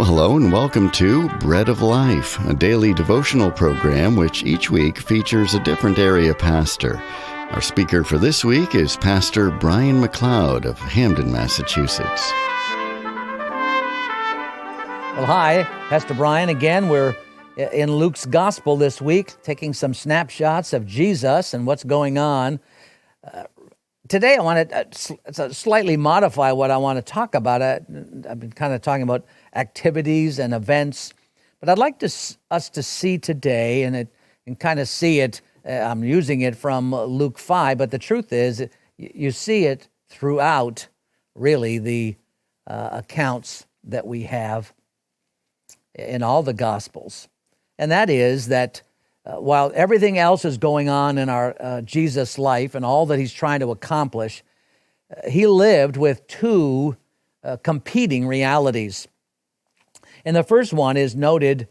Well, hello and welcome to Bread of Life, a daily devotional program which each week features a different area pastor. Our speaker for this week is Pastor Brian MacLeod of Hamden, Massachusetts. Well, hi, Pastor Brian again. We're in Luke's Gospel this week, taking some snapshots of Jesus and what's going on. Today I want to slightly modify what I want to talk about. I've been kind of talking about activities and events, but I'd like us to see today, and kind of see it, I'm using it from Luke 5, but the truth is you see it throughout, really, the accounts that we have in all the Gospels. And that is that while everything else is going on in our Jesus' life and all that he's trying to accomplish, he lived with two competing realities. And the first one is noted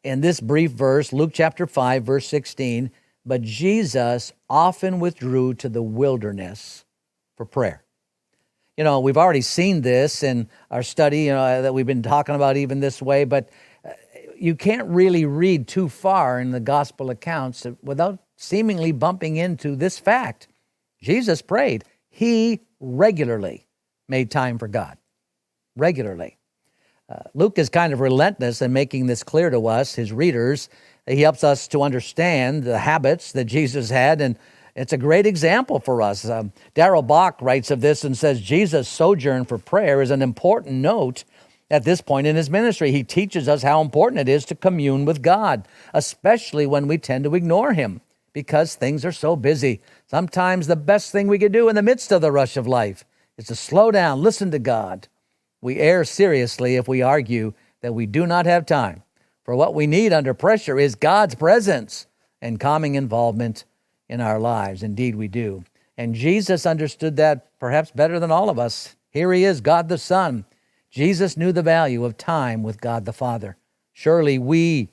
in this brief verse, Luke chapter 5, verse 16, but Jesus often withdrew to the wilderness for prayer. You know, we've already seen this in our study, that we've been talking about even this way, but you can't really read too far in the gospel accounts without seemingly bumping into this fact. Jesus prayed. He regularly made time for God. Regularly. Luke is kind of relentless in making this clear to us, his readers. He helps us to understand the habits that Jesus had, and it's a great example for us. Darrell Bach writes of this and says, Jesus' sojourn for prayer is an important note at this point in his ministry. He teaches us how important it is to commune with God, especially when we tend to ignore him because things are so busy. Sometimes the best thing we can do in the midst of the rush of life is to slow down, listen to God. We err seriously if we argue that we do not have time, for what we need under pressure is God's presence and calming involvement in our lives. Indeed, we do. And Jesus understood that perhaps better than all of us. Here he is, God the Son. Jesus knew the value of time with God the Father. Surely we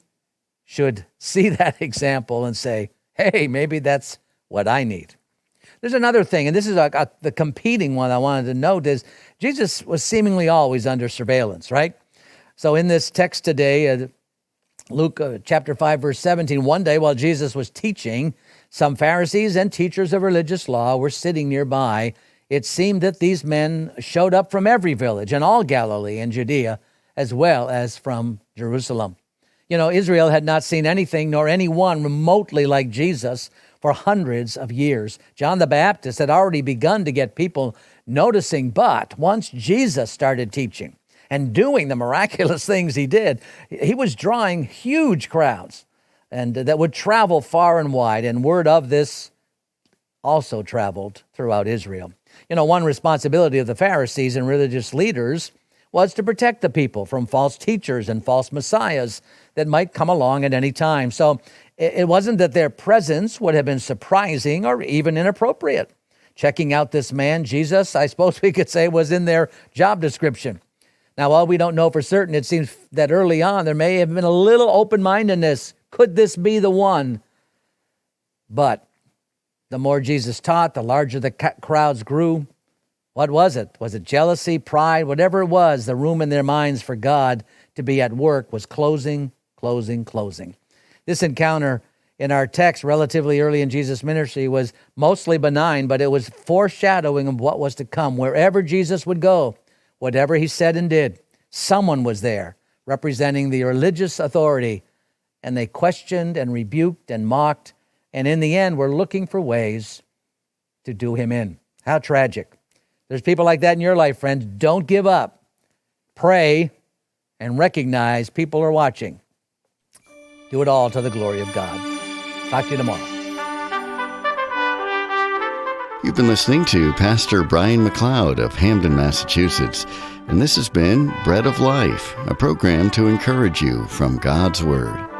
should see that example and say, hey, maybe that's what I need. There's another thing, and this is the competing one I wanted to note, is Jesus was seemingly always under surveillance, right? So in this text today, Luke chapter 5, verse 17, one day while Jesus was teaching, some Pharisees and teachers of religious law were sitting nearby. It seemed that these men showed up from every village in all Galilee and Judea, as well as from Jerusalem. You know, Israel had not seen anything nor anyone remotely like Jesus for hundreds of years. John the Baptist had already begun to get people noticing, but once Jesus started teaching and doing the miraculous things he did, he was drawing huge crowds and that would travel far and wide, and word of this also traveled throughout Israel. You know, one responsibility of the Pharisees and religious leaders was to protect the people from false teachers and false messiahs that might come along at any time. So it wasn't that their presence would have been surprising or even inappropriate. Checking out this man, Jesus, I suppose we could say, was in their job description. Now, while we don't know for certain, it seems that early on there may have been a little open-mindedness. Could this be the one? But the more Jesus taught, the larger the crowds grew. What was it? Was it jealousy, pride? Whatever it was, the room in their minds for God to be at work was closing. This encounter in our text relatively early in Jesus' ministry was mostly benign, but it was foreshadowing of what was to come. Wherever Jesus would go, whatever he said and did, someone was there representing the religious authority, and they questioned and rebuked and mocked, and in the end, we're looking for ways to do him in. How tragic. There's people like that in your life, friends. Don't give up. Pray and recognize people are watching. Do it all to the glory of God. Talk to you tomorrow. You've been listening to Pastor Brian MacLeod of Hamden, Massachusetts, and this has been Bread of Life, a program to encourage you from God's Word.